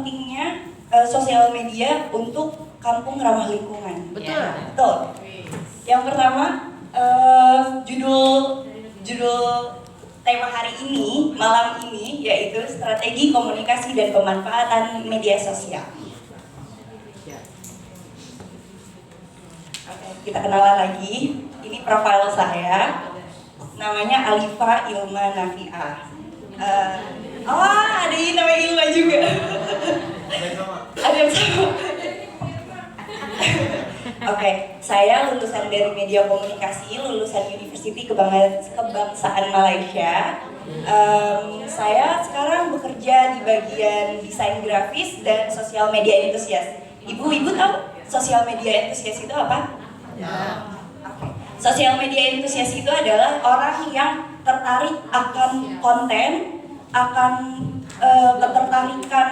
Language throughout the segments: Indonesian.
pentingnya sosial media untuk kampung ramah lingkungan. Betul. Betul. Yang pertama, judul tema hari ini, malam ini, yaitu strategi komunikasi dan pemanfaatan media sosial. Oke, kita kenalan lagi. Ini profil saya, namanya Alifa Ilma Nafiah. Ada yang namanya Ilma juga. Ada yang sama. Oke, saya lulusan dari media komunikasi, lulusan Universiti Kebangsaan Malaysia. Saya sekarang bekerja di bagian desain grafis dan sosial media entusias. Ibu tahu sosial media entusias itu apa? Ya. Oke. Sosial media entusias itu adalah orang yang tertarik akan konten, akan ketertarikan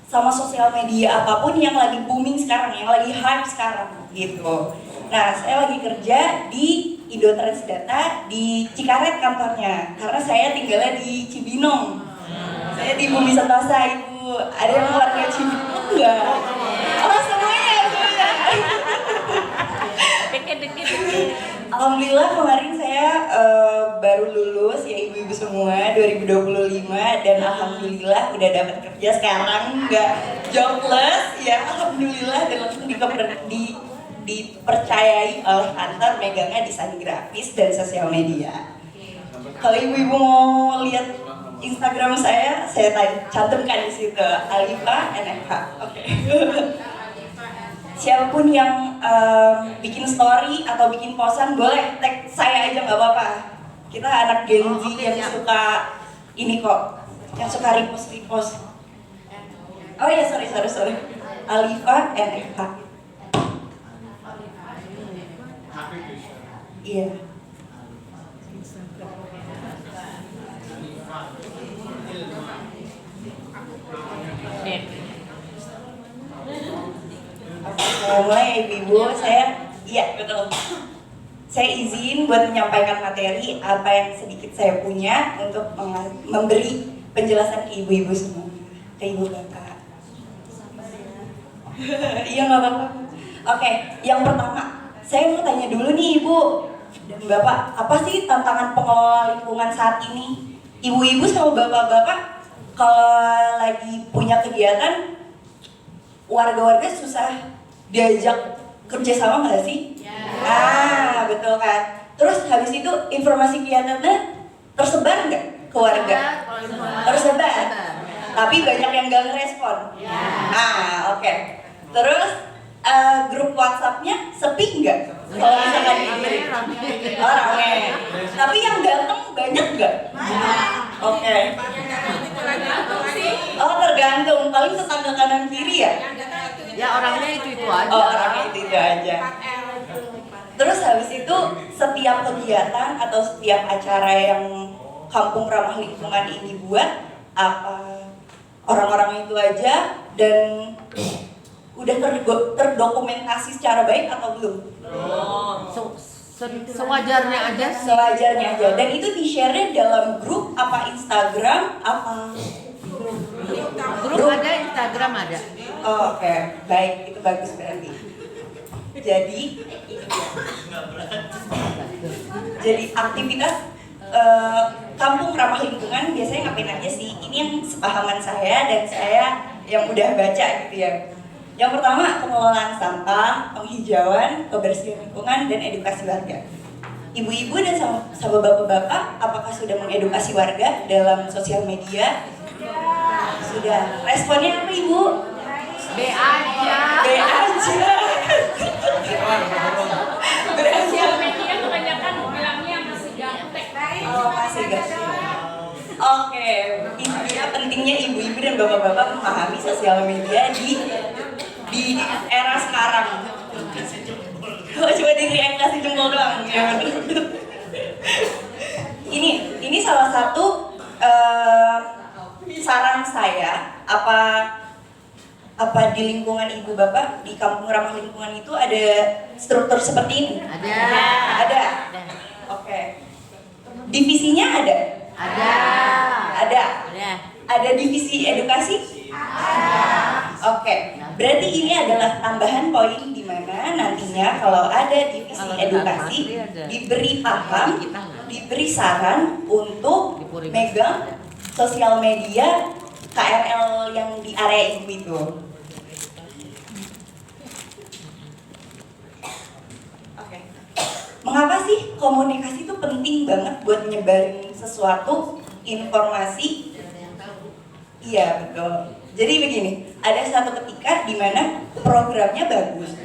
sama sosial media apapun yang lagi booming sekarang, yang lagi hype sekarang gitu. Nah, saya lagi kerja di Indo Transdata di Cikaret kantornya, karena saya tinggalnya di Cibinong. Saya di Bumi Sentosa, Ibu. Ada yang keluarga Cibinong enggak? Oh, semuanya. Deket. Alhamdulillah kemarin saya baru lulus ya ibu-ibu semua 2025 dan alhamdulillah udah dapat kerja sekarang, nggak jobless ya, alhamdulillah, dan langsung dipercayai oleh kantor megangnya desain grafis dan sosial media. Kalau ibu-ibu mau lihat Instagram saya cantumkan di situ Alifa NFH. Oke. Siapapun yang bikin story atau bikin posan boleh tag saya aja, nggak apa-apa. Kita anak Gen Z yang suka ini kok, yang suka repost. Oh ya, sorry. Alifa NFH. Iya. Mulai ibu-ibu, iya betul. Saya izin buat menyampaikan materi apa yang sedikit saya punya untuk memberi penjelasan ke ibu-ibu semua, ke ibu bapak. Iya nggak apa-apa. Oke, yang pertama saya mau tanya dulu nih ibu dan bapak, apa sih tantangan pengelola lingkungan saat ini? Ibu-ibu sama bapak-bapak kalau lagi punya kegiatan, warga-warga susah diajak kerjasama nggak sih? Ya. Betul kan. Terus habis itu informasi kegiatannya tersebar nggak ke warga? Tersebar. Tapi banyak yang nggak ngerespon. Ya. Oke. Terus grup WhatsApp-nya sepi nggak? Kalau misalkan rame. Tapi yang datang banyak nggak? Oke. Oh, tergantung. Paling tetangga kanan kiri ya? Ya orangnya itu aja. Oh, orangnya itu aja. Terus habis itu setiap kegiatan atau setiap acara yang kampung ramah lingkungan ini buat, apa orang-orang itu aja dan udah terdokumentasi secara baik atau belum? Sewajarnya aja. Sewajarnya aja. Dan itu di-share dalam grup apa Instagram apa? Grup ada, Instagram ada. Oh, oke. Baik, itu bagus berarti. Jadi aktivitas kampung ramah lingkungan biasanya ngapain aja sih? Ini yang sepahaman saya dan saya yang udah baca gitu ya. Yang pertama, pengelolaan sampah, penghijauan, kebersihan lingkungan, dan edukasi warga. Ibu-ibu dan sama bapak-bapak, apakah sudah mengedukasi warga dalam sosial media? Sudah. Responnya apa ibu? B aja. Sosial media kebanyakan bilangnya masih gaptek. Oh, masih gaptek. Oke, intinya pentingnya ibu-ibu dan bapak-bapak memahami sosial media di era sekarang. Coba di-react kasih jempol doang. Ya, ini salah satu saran saya, apa di lingkungan ibu bapak di kampung ramah lingkungan itu ada struktur seperti ini? Ada. Oke. Divisinya ada? Ada. Ada divisi edukasi? Berarti ini adalah tambahan poin di mana nantinya kalau ada divisi Kalau edukasi kita ada. diberi paham, Kita nggak. diberi saran untuk Di Puri. megang sosial media KRL yang di area itu. Oke. Mengapa sih komunikasi itu penting banget buat nyebarin sesuatu informasi? Iya betul. Jadi begini, ada satu ketika di mana programnya bagus,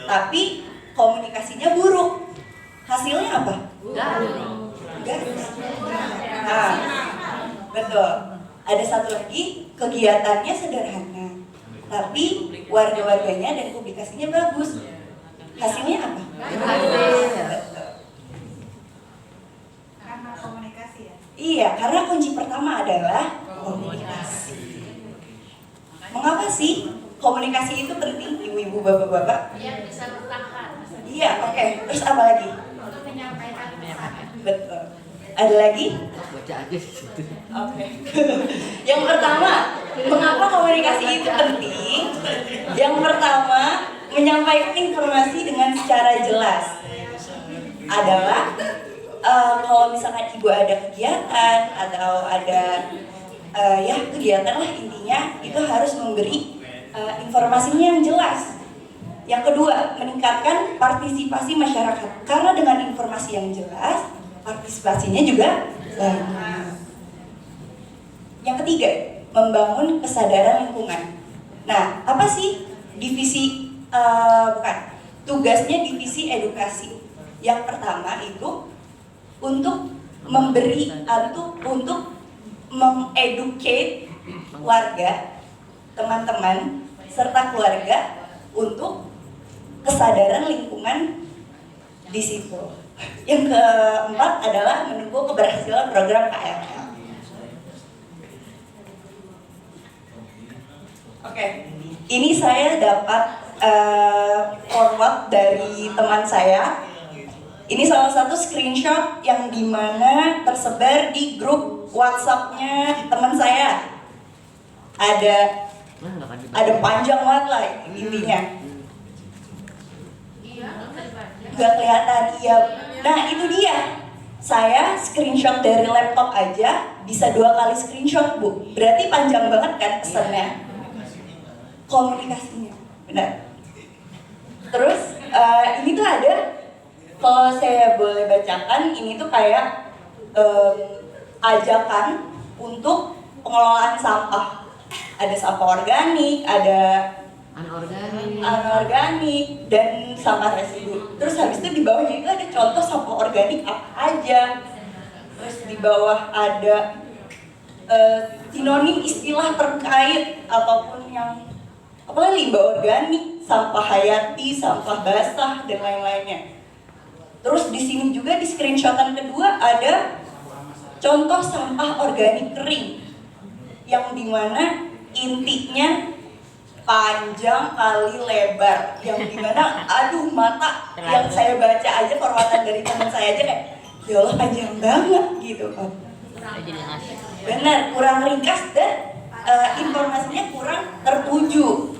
tapi komunikasinya buruk. Hasilnya apa? Gas. Nah, betul. Ada satu lagi, kegiatannya sederhana, tapi warga-warganya dan publikasinya bagus. Hasilnya apa? Betul. Karena komunikasi ya. Iya, karena kunci pertama adalah komunikasi. Mengapa sih komunikasi itu penting, ibu-ibu, bapak-bapak? Biar bisa bertahan. Iya, oke. Terus apa lagi? Untuk menyampaikan pesan. Betul. Ada lagi? Baca aja di situ. Oke. Yang pertama, mengapa komunikasi itu penting? Yang pertama, menyampaikan informasi dengan secara jelas adalah kalau misalkan ibu ada kegiatan atau ada ya kegiatan lah intinya itu harus memberi informasinya yang jelas. Yang kedua, meningkatkan partisipasi masyarakat karena dengan informasi yang jelas partisipasinya juga banyak. Yang ketiga, membangun kesadaran lingkungan. Nah, apa sih divisi tugasnya divisi edukasi? Yang pertama itu untuk memberi untuk mengeducate warga, teman-teman, serta keluarga untuk kesadaran lingkungan di situ. Yang keempat adalah menunggu keberhasilan program KRL. Oke, ini saya dapat forward dari teman saya. Ini salah satu screenshot yang dimana tersebar di grup WhatsApp-nya teman saya. Ada panjang banget lah intinya. Gak kelihatan, iya. Nah itu dia. Saya screenshot dari laptop aja bisa 2 kali screenshot, Bu. Berarti panjang banget kan pesannya. Komunikasinya, benar. Terus ini tuh ada, kalau saya boleh bacakan, ini tuh kayak ajakan untuk pengelolaan sampah. Ada sampah organik, ada anorganik, dan sampah residu. Terus habis itu di bawahnya itu ada contoh sampah organik apa aja. Terus di bawah ada sinonim istilah terkait ataupun yang apa limbah organik, sampah hayati, sampah basah, dan lain-lainnya. Terus di sini juga di screenshotan kedua ada contoh sampah organik kering yang dimana intinya panjang kali lebar, yang dimana aduh mata yang saya baca aja forwatan dari teman saya aja kayak ya Allah panjang banget gitu kan. Benar, kurang ringkas dan informasinya kurang tertuju.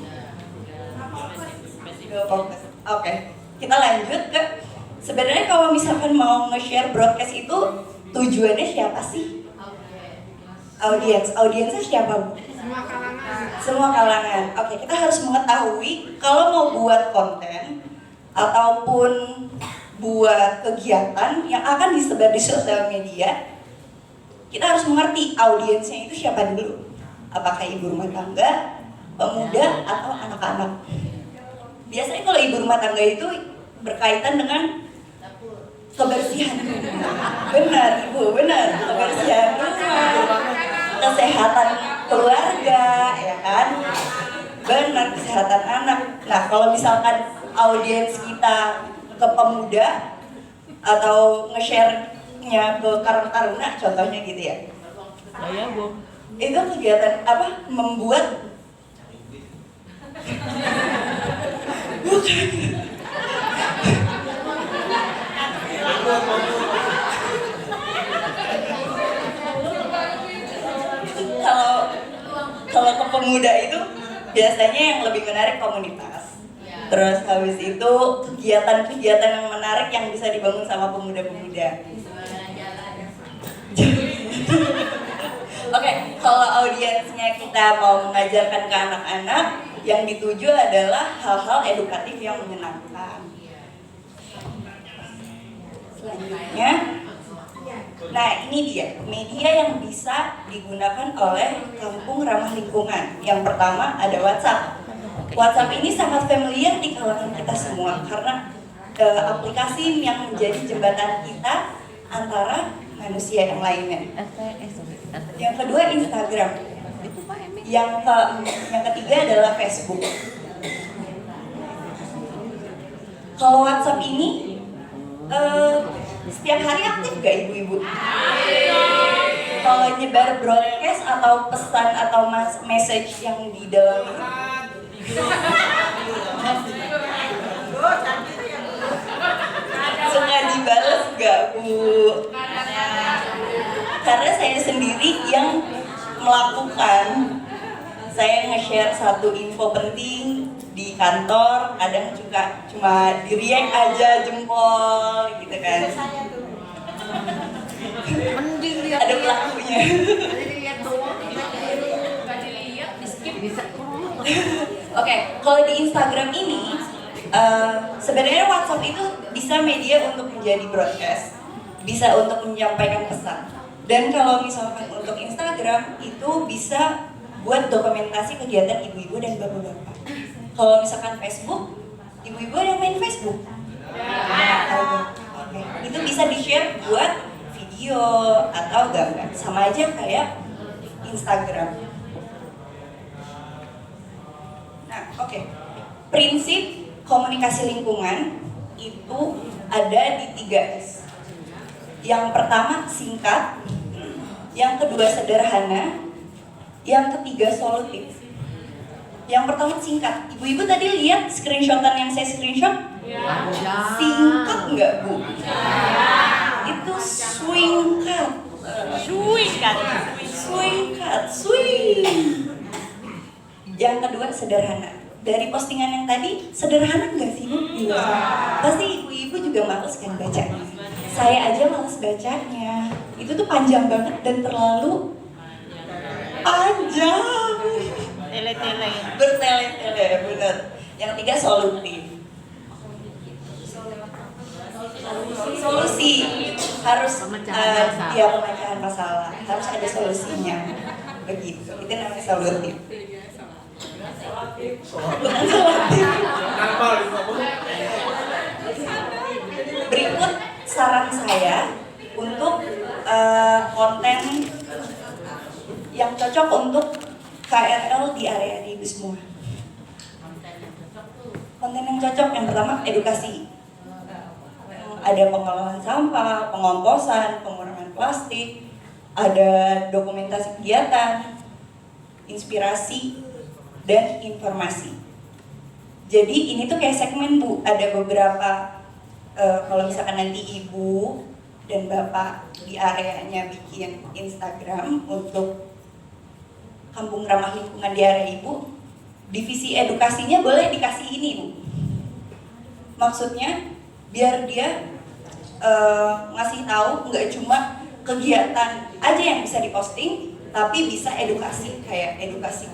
Oke, kita lanjut ke sebenarnya kalau misalkan mau nge-share broadcast itu tujuannya siapa sih? Audiensnya siapa, Bu? Semua kalangan. Semua kalangan. Oke, kita harus mengetahui kalau mau buat konten ataupun buat kegiatan yang akan disebar di sosial media, kita harus mengerti audiensnya itu siapa dulu. Apakah ibu rumah tangga, pemuda, atau anak-anak? Biasanya kalau ibu rumah tangga itu berkaitan dengan kebersihan. Benar, Ibu, benar. Kebersihan rumah, kesehatan keluarga, ya kan? Benar, kesehatan anak. Nah, kalau misalkan audiens kita ke pemuda atau nge-share-nya ke Karang Taruna, contohnya gitu ya. Saya, Bu. Itu kegiatan apa? Membuat kalau ke pemuda itu biasanya yang lebih menarik komunitas. Terus habis itu kegiatan-kegiatan yang menarik yang bisa dibangun sama pemuda-pemuda. Oke, kalau audiensnya kita mau mengajarkan ke anak-anak, yang dituju adalah hal-hal edukatif yang menyenangkan. Selanjutnya, nah ini dia media yang bisa digunakan oleh kampung ramah lingkungan. Yang pertama ada WhatsApp. WhatsApp ini sangat familiar di kalangan kita semua karena aplikasi yang menjadi jembatan kita antara manusia yang lainnya. Yang kedua Instagram. Yang ketiga adalah Facebook. Kalau WhatsApp ini setiap hari aktif gak ibu-ibu? Kalau nyebar broadcast atau pesan atau message yang di dalam suka dibales gak Bu? Karena saya sendiri yang melakukan, saya nge-share satu info penting di kantor, kadang juga cuma di-react aja jempol gitu kan. Mending lihat Ada pelakunya. Lihat doang, nggak dilihat, di skip. Bisa Oke, kalau di Instagram ini sebenarnya WhatsApp itu bisa media untuk menjadi broadcast, bisa untuk menyampaikan pesan. Dan kalau misalkan untuk Instagram itu bisa buat dokumentasi kegiatan ibu-ibu dan bapak-bapak. Kalau misalkan Facebook, ibu-ibu ada yang main Facebook? Oke. Itu bisa di-share buat video atau gambar, sama aja kayak Instagram. Nah, oke. Prinsip komunikasi lingkungan itu ada di 3S. Yang pertama singkat, yang kedua sederhana, yang ketiga solutif. Yang pertama singkat. Ibu-ibu tadi lihat screenshotan yang saya screenshot? Singkat nggak Bu? Itu swingkat. Swing. Yang kedua sederhana. Dari postingan yang tadi, sederhana nggak sih Bu? Iya. Pasti ibu-ibu juga males kan baca. Saya aja males bacanya. Itu tuh panjang banget dan terlalu panjang. tele-tele. Bertele-tele, bener. Yang tiga solutif. Solusi harus Pemecahan masalah. ya pemecahan masalah. Harus ada solusinya. Begitu. Itu namanya solutif. Bukan solutif. Berikut saran saya untuk konten yang cocok untuk KRL di area ibu semua. Konten yang cocok yang pertama edukasi. Ada pengelolaan sampah, pengomposan, pengurangan plastik, ada dokumentasi kegiatan, inspirasi, dan informasi. Jadi ini tuh kayak segmen Bu, ada beberapa kalau misalkan nanti ibu dan bapak di areanya bikin Instagram untuk kampung ramah lingkungan di area ibu, divisi edukasinya boleh dikasih ini Bu. Maksudnya biar dia ngasih tahu nggak cuma kegiatan aja yang bisa diposting, tapi bisa edukasi, kayak edukasi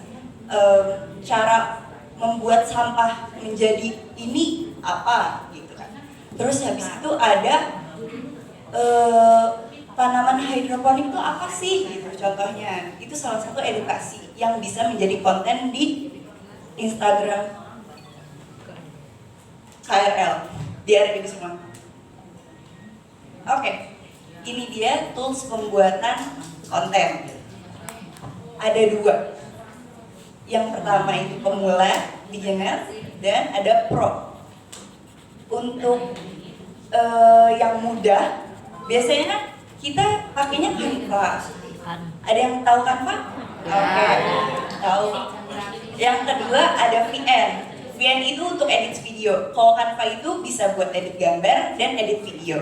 cara membuat sampah menjadi ini apa gitu kan. Terus habis itu ada tanaman hidroponik itu apa sih gitu contohnya. Itu salah satu edukasi yang bisa menjadi konten di Instagram KRL di area ini semua. Oke, ini dia tools pembuatan konten. Ada dua. Yang pertama itu pemula, beginner, dan ada pro. Untuk yang muda, biasanya kita pakainya Canva. Ada yang tahu Canva? Oke, tahu. Yang kedua ada VN. VN itu untuk edit video. Kalau Canva itu bisa buat edit gambar dan edit video.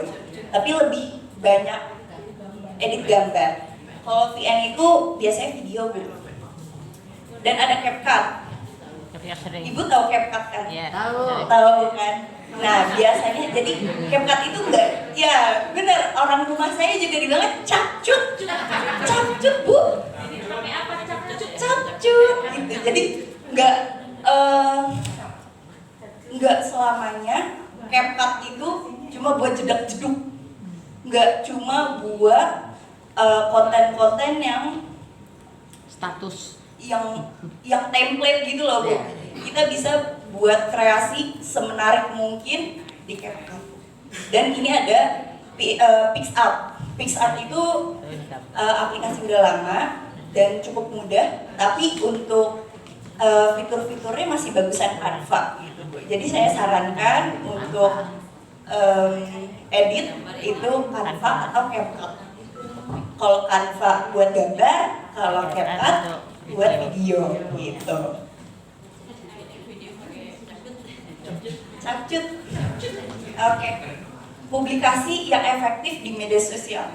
Tapi lebih banyak edit gambar. Kalau VN itu biasanya video Bu. Dan ada CapCut. Ya sering. Ibu tahu CapCut kan? Ya. Tahu kan? Nah biasanya jadi CapCut itu enggak, ya bener, orang rumah saya juga dibilang capcut bu, capcut gitu. Jadi enggak enggak selamanya CapCut itu cuma buat jedak-jeduk, enggak cuma buat konten-konten yang Status. yang template gitu loh Bu. Kita bisa buat kreasi semenarik mungkin di CapCut. Dan ini ada PixArt. PixArt itu aplikasi udah lama dan cukup mudah, tapi untuk fitur-fiturnya masih bagusan Canva gitu Bu. Jadi saya sarankan untuk edit itu Canva atau CapCut. Kalau Canva buat gambar, kalau CapCut buat video gitu. Capcut. Oke. Publikasi yang efektif di media sosial.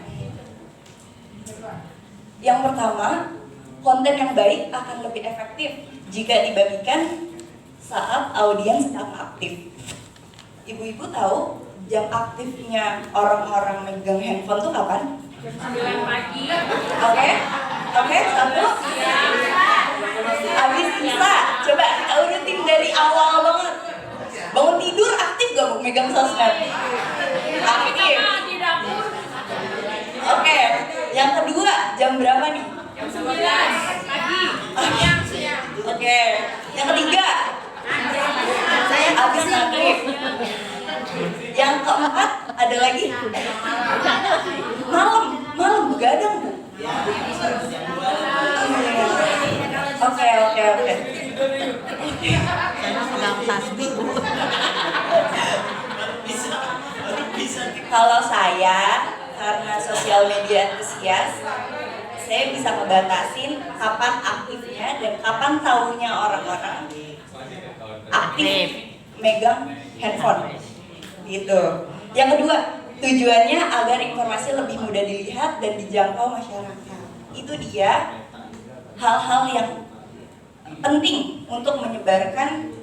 Yang pertama, konten yang baik akan lebih efektif jika dibagikan saat audiens sedang aktif. Ibu-ibu tahu jam aktifnya orang-orang megang handphone tuh kapan? Jam 9 pagi. Oke, satu. Habis bisa. Coba kita urutin dari awal banget. Bangun tidur aktif gak Bu megang sosmed? Aktif. Di dapur. Oke, yang kedua jam berapa nih? Jam 9 pagi. Siang. Oke, yang ketiga saya habis maghrib. Yang keempat ada lagi malam begadang Bu. Oke. Saya pegang tasbih. Kalau saya karena sosial media antusias, saya bisa ngebatasin kapan aktifnya dan kapan tahunya orang-orang aktif megang handphone gitu. Yang kedua, tujuannya agar informasi lebih mudah dilihat dan dijangkau masyarakat. Itu dia hal-hal yang penting untuk menyebarkan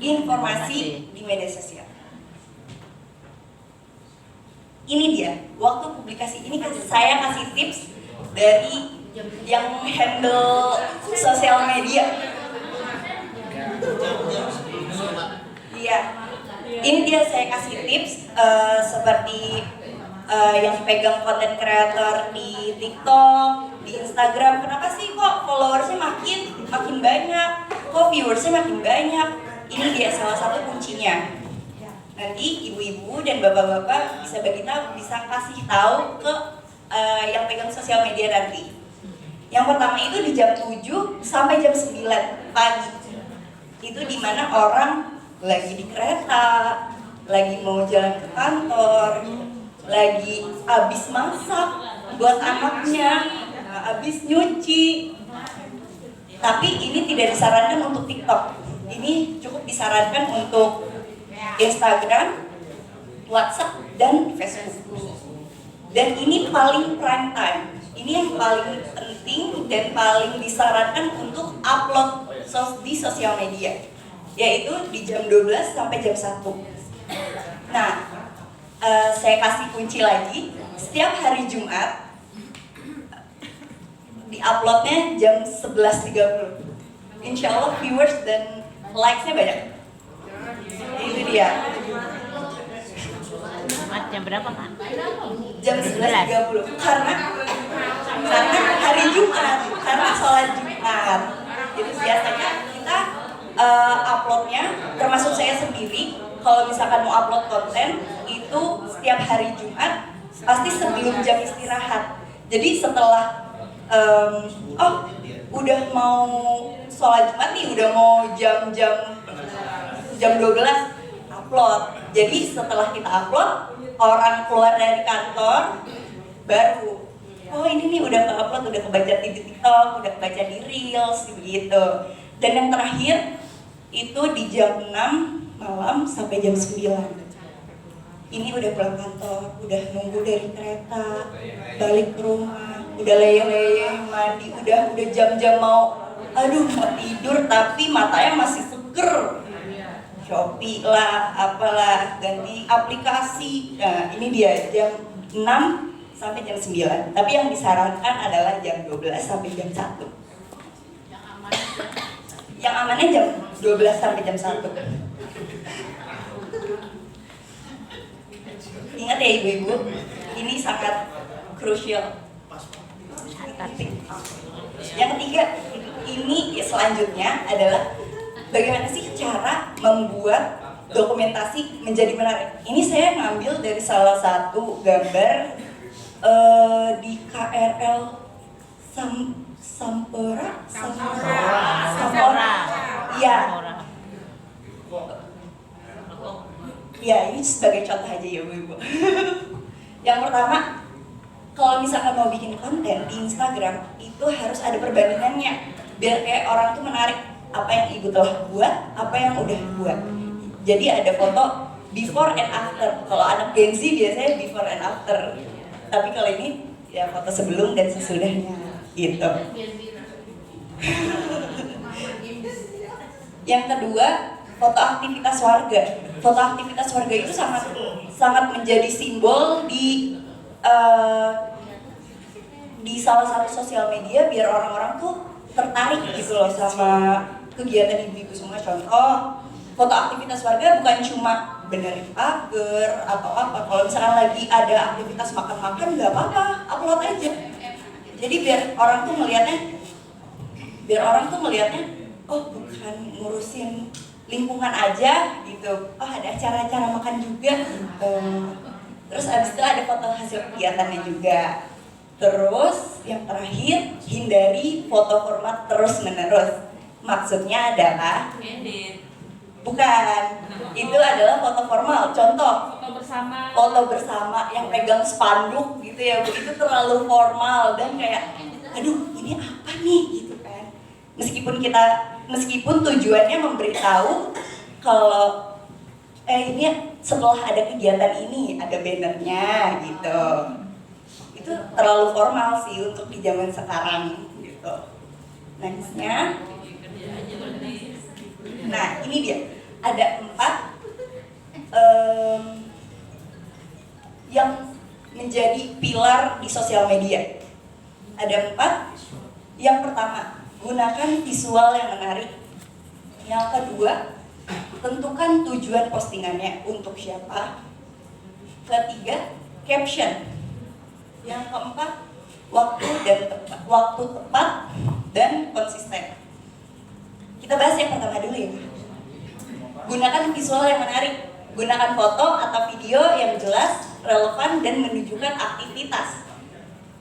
informasi di media sosial. Ini dia, waktu publikasi ini saya kasih tips dari yang handle sosial media. Iya, ini dia saya kasih tips seperti yang pegang konten kreator di TikTok, di Instagram. Kenapa sih kok followersnya makin banyak, kok viewersnya makin banyak? Ini dia salah satu kuncinya. Nanti ibu-ibu dan bapak-bapak bisa kasih tahu ke yang pegang sosial media nanti. Yang pertama itu di jam 7 sampai jam 9 pagi. Itu dimana orang lagi di kereta, lagi mau jalan ke kantor, lagi habis masak buat anaknya, habis nyuci. Tapi ini tidak disarankan untuk TikTok. Ini cukup disarankan untuk Instagram, WhatsApp, dan Facebook. Dan ini paling prime time. Ini yang paling penting dan paling disarankan untuk upload di sosial media, yaitu di jam 12 sampai jam 1. Nah, saya kasih kunci lagi. Setiap hari Jumat di-uploadnya jam 11.30. Insya Allah viewers dan likes-nya banyak. Itu dia. Jam berapa kan? Jam 11.30 karena hari Jumat, karena sholat Jumat. Jadi biasanya kita uploadnya, termasuk saya sendiri, kalau misalkan mau upload konten itu setiap hari Jumat pasti sebelum jam istirahat. Jadi setelah udah mau sholat Jumat nih, udah mau jam 12 upload. Jadi setelah kita upload, orang keluar dari kantor baru, oh ini nih udah ke-upload, udah kebaca di TikTok, udah kebaca di Reels gitu. Dan yang terakhir itu di jam 6 malam sampai jam 9. Ini udah pulang kantor, udah nunggu dari kereta, balik ke rumah. udah leyeh-leyeh mandi, udah jam-jam mau tidur tapi matanya masih seger. Shopee lah, apalah, ganti aplikasi. Nah, ini dia jam 6 sampai jam 9. Tapi yang disarankan adalah jam 12 sampai jam 1. Yang amannya jam 12 sampai jam 1. Ingat ya ibu-ibu, ini sangat krusial. Yang ketiga, ini selanjutnya adalah bagaimana sih cara membuat dokumentasi menjadi menarik. Ini saya ngambil dari salah satu gambar di KRL Sampora. Iya. Ya, ini sebagai contoh aja ya Bu. Yang pertama, kalau misalkan mau bikin konten di Instagram, itu harus ada perbandingannya. Biar kayak orang tuh menarik apa yang ibu telah buat, apa yang udah buat. Jadi ada foto before and after. Kalau anak Gen Z biasanya before and after. Tapi kalau ini ya foto sebelum dan sesudahnya gitu. Yang kedua, foto aktivitas warga. Foto aktivitas warga itu sangat menjadi simbol di salah satu sosial media biar orang-orang tuh tertarik gitu loh sama kegiatan ibu-ibu semua. Contoh, foto aktivitas warga bukan cuma benerin pagar atau apa. Kalau misalkan lagi ada aktivitas makan-makan nggak apa-apa, upload aja. Jadi biar orang tuh melihatnya, oh bukan ngurusin lingkungan aja gitu. Oh ada acara-acara makan juga. Terus abis itu ada foto hasil kegiatannya juga. Terus yang terakhir, hindari foto format terus-menerus. Maksudnya adalah bukan, itu adalah foto formal. Contoh, foto bersama yang pegang spanduk gitu ya, itu terlalu formal dan kayak, aduh ini apa nih gitu kan. Meskipun tujuannya memberitahu kalau ini setelah ada kegiatan ini ada bannernya gitu. Itu terlalu formal sih untuk di zaman sekarang gitu. Nextnya, nah ini dia ada 4 yang menjadi pilar di sosial media. Ada 4. Yang pertama, gunakan visual yang menarik. Yang kedua, tentukan tujuan postingannya untuk siapa. Ketiga, caption. Yang keempat, waktu tepat dan konsisten. Kita bahas yang pertama dulu ya. Gunakan visual yang menarik. Gunakan foto atau video yang jelas, relevan dan menunjukkan aktivitas.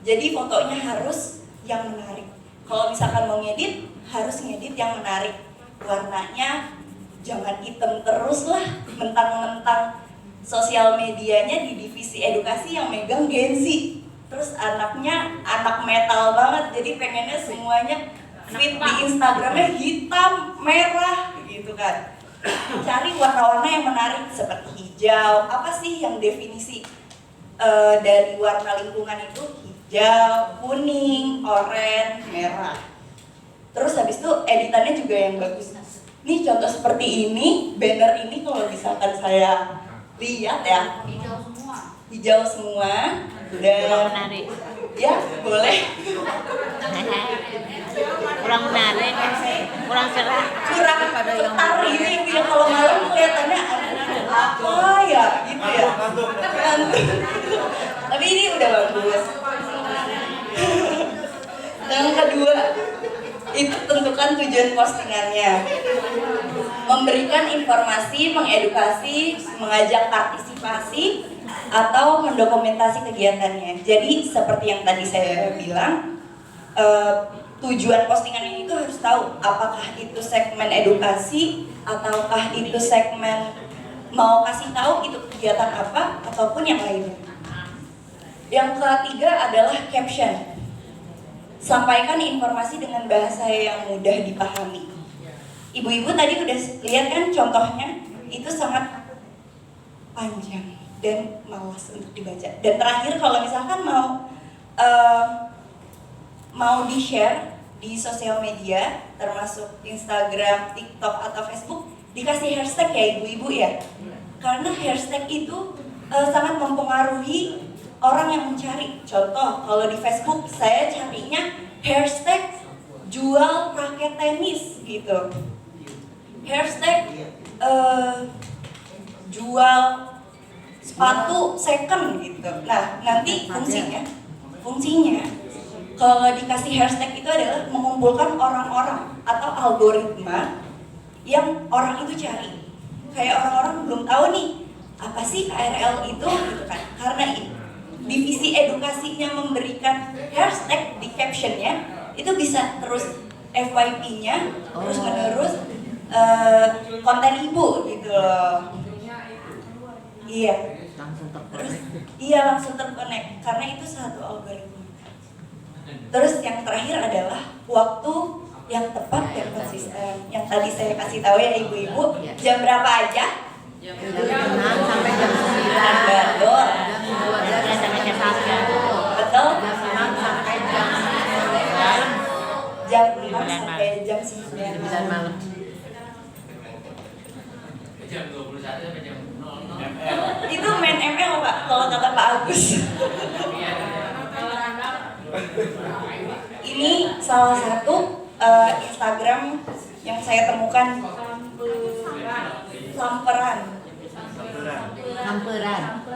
Jadi fotonya harus yang menarik. Kalau misalkan mau ngedit, harus ngedit yang menarik. Warnanya jangan hitam terus lah, mentang-mentang sosial medianya di divisi edukasi yang megang Gen Z. Terus anaknya anak metal banget, jadi pengennya semuanya feed di Instagramnya hitam, merah gitu kan. Cari warna-warna yang menarik seperti hijau. Apa sih yang definisi dari warna lingkungan itu? Hijau, kuning, oranye, merah. Terus habis itu editannya juga yang bagus. Nih contoh seperti ini, banner ini kalau misalkan saya lihat ya, hijau semua dan menarik. Ya boleh. Kurang menarik, kurang cerah. Kurang tertarik ini yang kalau malam kelihatannya apa ya gitu ya. Ngantuk. Tapi ini udah bagus. Yang kedua, itu tentukan tujuan postingannya. Memberikan informasi, mengedukasi, mengajak partisipasi, atau mendokumentasi kegiatannya. Jadi seperti yang tadi saya bilang, tujuan postingan ini tuh harus tahu apakah itu segmen edukasi ataukah itu segmen mau kasih tahu itu kegiatan apa ataupun yang lainnya. Yang ketiga adalah caption. Sampaikan informasi dengan bahasa yang mudah dipahami. Ibu-ibu tadi udah lihat kan contohnya, itu sangat panjang dan malas untuk dibaca. Dan terakhir kalau misalkan mau mau di-share di sosial media, termasuk Instagram, TikTok, atau Facebook, dikasih hashtag ya ibu-ibu ya. Karena hashtag itu sangat mempengaruhi orang yang mencari. Contoh, kalau di Facebook saya carinya hashtag jual raket tenis gitu. Hashtag jual sepatu second gitu. Nah, nanti fungsinya kalau dikasih hashtag itu adalah mengumpulkan orang-orang atau algoritma yang orang itu cari. Kayak orang-orang belum tahu nih apa sih KRL itu gitu kan. Karena divisi edukasinya memberikan hashtag di captionnya, itu bisa terus FYP-nya terus menerus konten ibu gitu loh. Iya. Langsung terkonek karena itu satu algoritma. Terus yang terakhir adalah waktu yang tepat dan konsisten. Yang tadi saya kasih tahu ya ibu-ibu, jam berapa aja? Jam 6 sampai jam 9. Betul. Sampai jam 1. Betul. Jam 6 sampai jam 9. Jam 6 sampai jam 9 malam. Jam 21 sampai jam 00. Itu main ML Pak, kalau kata Pak Agus. Ini salah satu Instagram yang saya temukan. Samperan.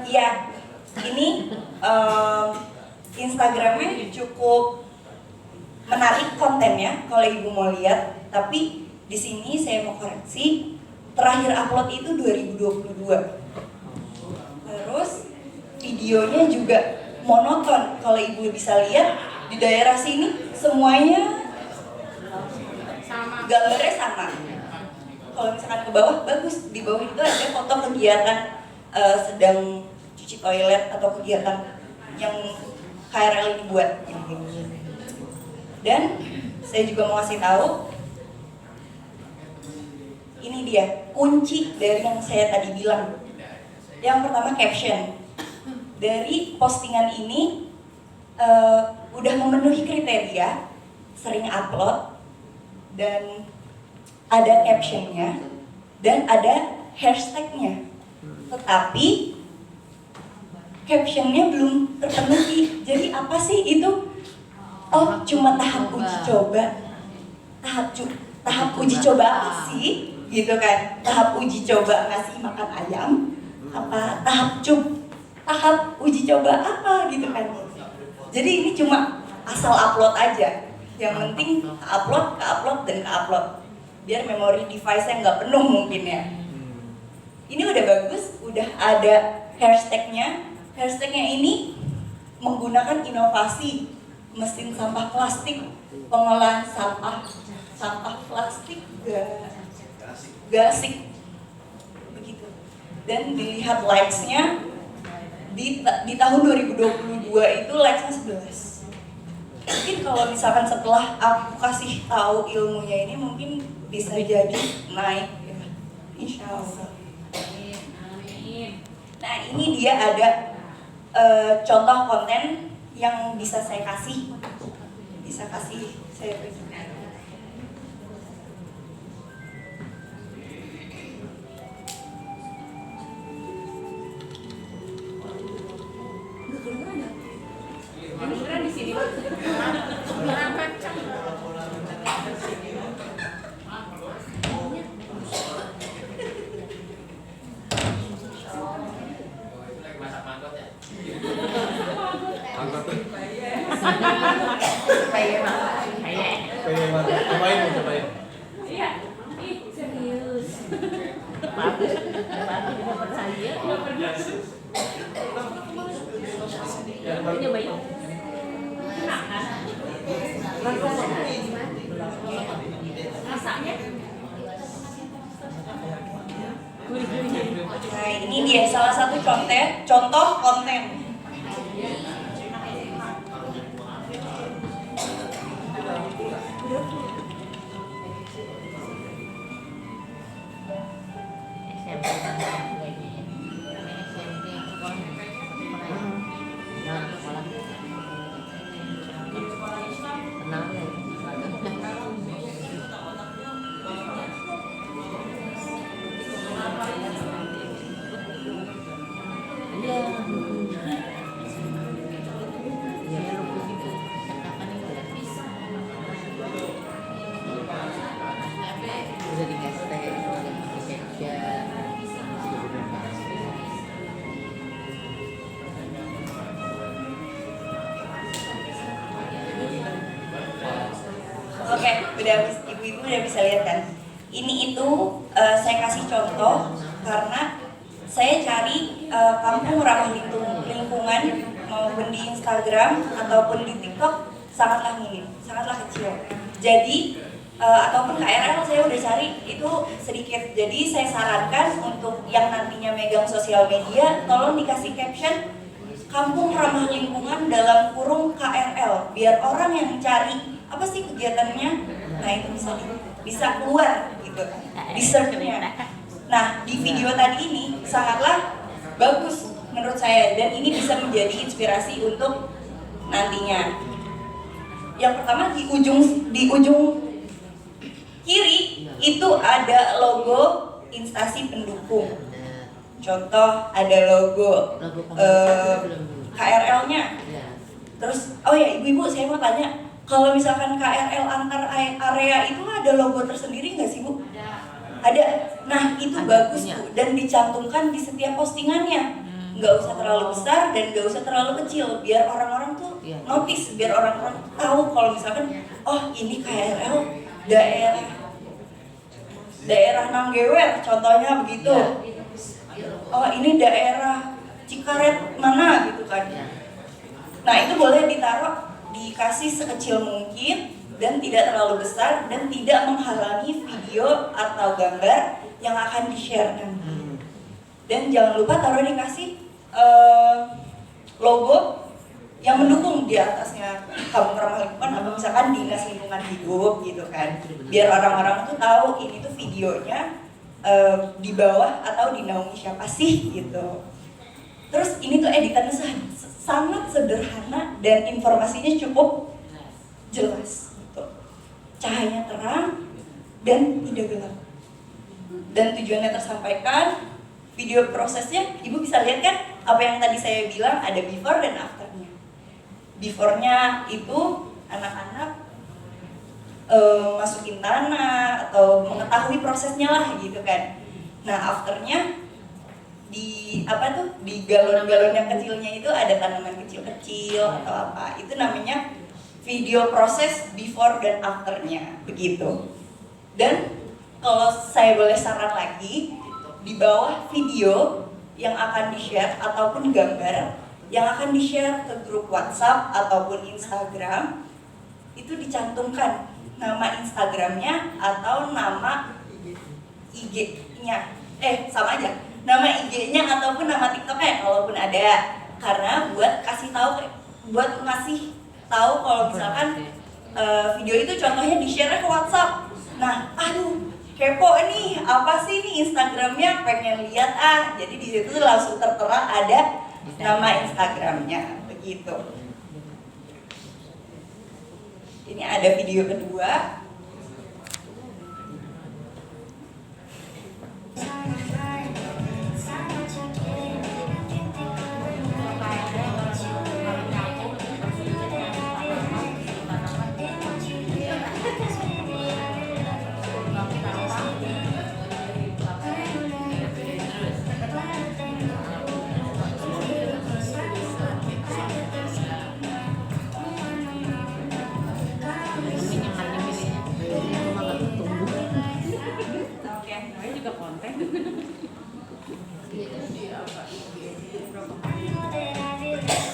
Iya, ini Instagramnya cukup menarik kontennya kalau ibu mau lihat. Tapi di sini saya mau koreksi, terakhir upload itu 2022. Terus videonya juga monoton. Kalau ibu bisa lihat di daerah sini semuanya gambarnya sama. Kalau misalkan ke bawah bagus, di bawah itu ada foto kegiatan sedang cuci toilet atau kegiatan yang KRL ini buat. Dan saya juga mau kasih tahu, ini dia kunci dari yang saya tadi bilang. Yang pertama caption. Dari postingan ini udah memenuhi kriteria, sering upload dan ada captionnya dan ada hashtagnya. Tetapi captionnya belum terpenuhi. Jadi apa sih itu? Oh, cuma tahap uji coba. Tahap uji coba apa sih? Gitu kan? Tahap uji coba ngasih makan ayam. Apa tahap uji coba apa gitu kan? Jadi ini cuma asal upload aja. Yang penting ke-upload dan ke-upload. Biar memori device-nya nggak penuh mungkin ya. Ini udah bagus, udah ada hashtagnya. Hashtagnya ini menggunakan inovasi mesin sampah plastik, pengolahan sampah plastik gasik begitu. Dan dilihat likes-nya di tahun 2022 itu likes-nya 11. Mungkin kalau misalkan setelah aku kasih tahu ilmunya ini mungkin bisa jadi naik ya. Insya Allah. Nah ini dia ada contoh konten yang bisa saya kasih. Saya berikan. Beneran di sini. Beneran kencang. Masak mangkok ya? Angkat tuh. Kayak Cobain. Iya. Ih, serius. bagus juga percaya. Ini nyobain. Enak kan? Rasanya Nah ini dia salah satu contoh konten. SMP sekolah. Oke, ibu-ibu udah bisa lihat kan? Ini itu saya kasih contoh karena saya cari kampung ramah lingkungan maupun di Instagram ataupun di TikTok sangatlah minim, sangatlah kecil. Jadi ataupun KRL saya udah cari itu sedikit. Jadi saya sarankan untuk yang nantinya megang sosial media, tolong dikasih caption kampung ramah lingkungan dalam kurung KRL, biar orang yang cari apa sih kegiatannya, nah itu bisa keluar gitu di search-nya. Nah di video tadi ini sangatlah bagus menurut saya dan ini bisa menjadi inspirasi untuk nantinya. Yang pertama di ujung kiri itu ada logo instansi pendukung. Contoh ada logo KRL-nya. Terus oh ya ibu-ibu saya mau tanya, kalau misalkan KRL antar area itu ada logo tersendiri nggak sih Bu? Ada. Nah itu bagus Bu dan dicantumkan di setiap postingannya. Nggak usah terlalu besar dan nggak usah terlalu kecil, biar orang-orang tuh notice, biar orang-orang tahu kalau misalkan oh ini KRL daerah Nanggewer contohnya begitu. Oh ini daerah Cikaret mana gitu kan. Nah itu boleh ditaruh, dikasih sekecil mungkin dan tidak terlalu besar dan tidak menghalangi video atau gambar yang akan di-share nanti. Dan jangan lupa taruh dikasih logo yang mendukung di atasnya kampung ramah lingkungan atau misalkan dinas lingkungan hidup gitu kan, biar orang-orang tuh tahu ini tuh videonya di bawah atau dinaungi siapa sih gitu. Terus ini tuh editannya sangat sederhana dan informasinya cukup jelas gitu. Cahayanya terang dan tidak gelap dan tujuannya tersampaikan. Video prosesnya ibu bisa lihat kan apa yang tadi saya bilang, ada before dan afternya. Before-nya itu anak-anak masukin tanah atau mengetahui prosesnya lah gitu kan. Nah afternya di apa tuh di galon-galon yang kecilnya itu ada tanaman kecil-kecil atau apa, itu namanya video proses before dan afternya begitu. Dan kalau saya boleh saran lagi, di bawah video yang akan di-share ataupun gambar yang akan di-share ke grup WhatsApp ataupun Instagram itu dicantumkan nama Instagramnya atau nama IG-nya, sama aja, nama IG-nya ataupun nama TikTok-nya kalaupun ada, karena buat ngasih tahu kalau misalkan video itu contohnya di-share ke WhatsApp. Nah, aduh kepo nih, apa sih nih Instagramnya, pengen lihat jadi di situ langsung tertera ada nama Instagramnya begitu. Ini ada video kedua.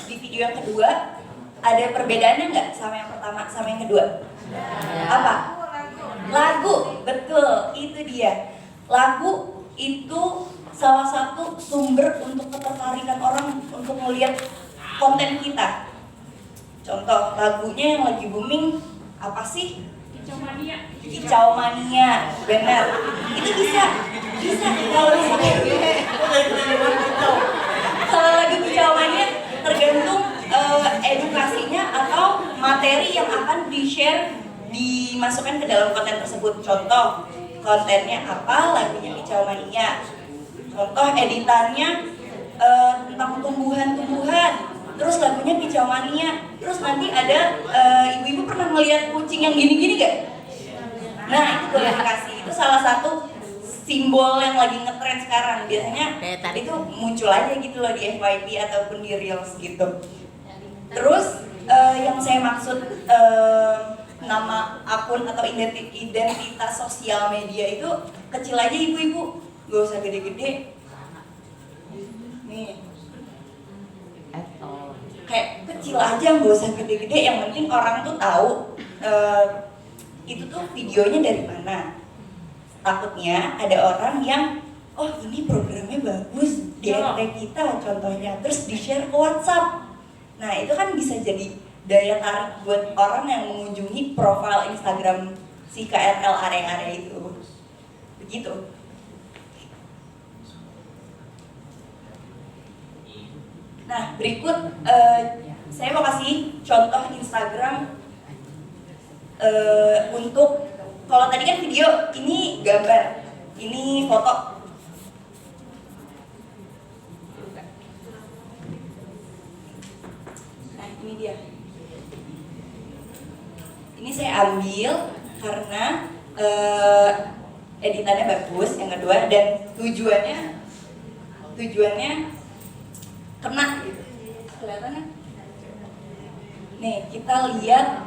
Di video yang kedua ada perbedaannya nggak sama yang pertama sama yang kedua? Apa? Lagu, betul, itu dia. Lagu itu salah satu sumber untuk ketertarikan orang untuk melihat konten kita. Contoh lagunya yang lagi booming apa sih? Kicau Mania, benar. Itu bisa kalau lagu Kicau Mania tergantung edukasinya atau materi yang akan di-share, dimasukkan ke dalam konten tersebut. Contoh kontennya apa, lagunya Kicau Mania. Contoh editannya tentang tumbuhan-tumbuhan, terus lagunya Kicau Mania. Terus nanti ada ibu-ibu pernah melihat kucing yang gini-gini gak? Nah itu boleh dikasih, itu salah satu simbol yang lagi ngetrend sekarang. Biasanya itu muncul aja gitu loh di FYP ataupun di Reels gitu. Terus yang saya maksud nama akun atau identitas sosial media itu kecil aja ibu-ibu, gak usah gede-gede. Nih, kayak kecil aja, gak usah gede-gede. Yang penting orang tuh tahu itu tuh videonya dari mana. Takutnya ada orang yang, oh ini programnya bagus, di RT kita contohnya, terus di-share ke WhatsApp. Nah itu kan bisa jadi daya tarik buat orang yang mengunjungi profil Instagram si KRL area-area itu. Begitu. Nah berikut saya mau kasih contoh Instagram untuk, kalau tadi kan video, ini gambar, ini foto. Nah ini dia. Ini saya ambil karena editannya bagus, yang kedua, dan tujuannya kena gitu. Kelihatannya? Nih kita lihat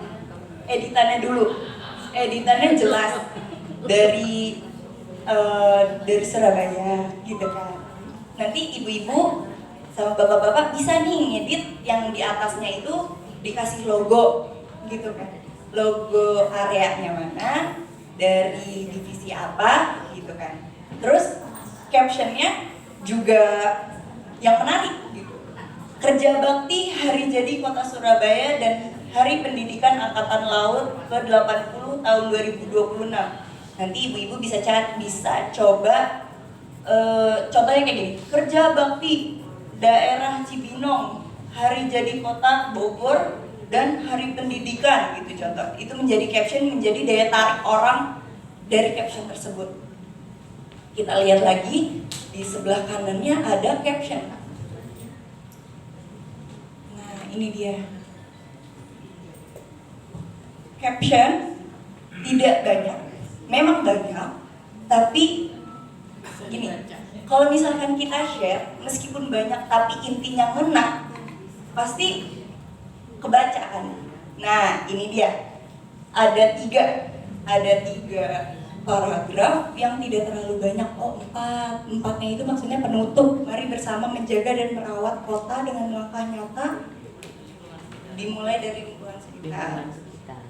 editannya dulu. Editannya jelas dari Surabaya gitu kan. Nanti ibu-ibu sama bapak-bapak bisa nih ngedit yang di atasnya itu dikasih logo gitu kan. Logo areanya mana, dari divisi apa gitu kan. Terus captionnya juga yang menarik gitu. Kerja bakti hari jadi Kota Surabaya dan Hari Pendidikan Angkatan Laut ke-80 tahun 2026. Nanti ibu-ibu bisa coba contohnya kayak gini. Kerja bakti daerah Cibinong, Hari Jadi Kota Bogor dan Hari Pendidikan gitu contoh. Itu menjadi caption, menjadi daya tarik orang dari caption tersebut. Kita lihat lagi di sebelah kanannya ada caption. Nah, ini dia. Caption tidak banyak, memang banyak, tapi gini, kalau misalkan kita share, meskipun banyak tapi intinya ngena, pasti kebaca kan. Nah ini dia, ada tiga paragraf yang tidak terlalu banyak. Oh empatnya itu maksudnya penutup. Mari bersama menjaga dan merawat kota dengan langkah nyata, dimulai dari lingkungan sekitar.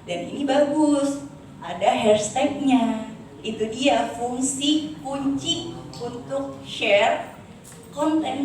Dan ini bagus, ada hashtagnya. Itu dia fungsi kunci untuk share konten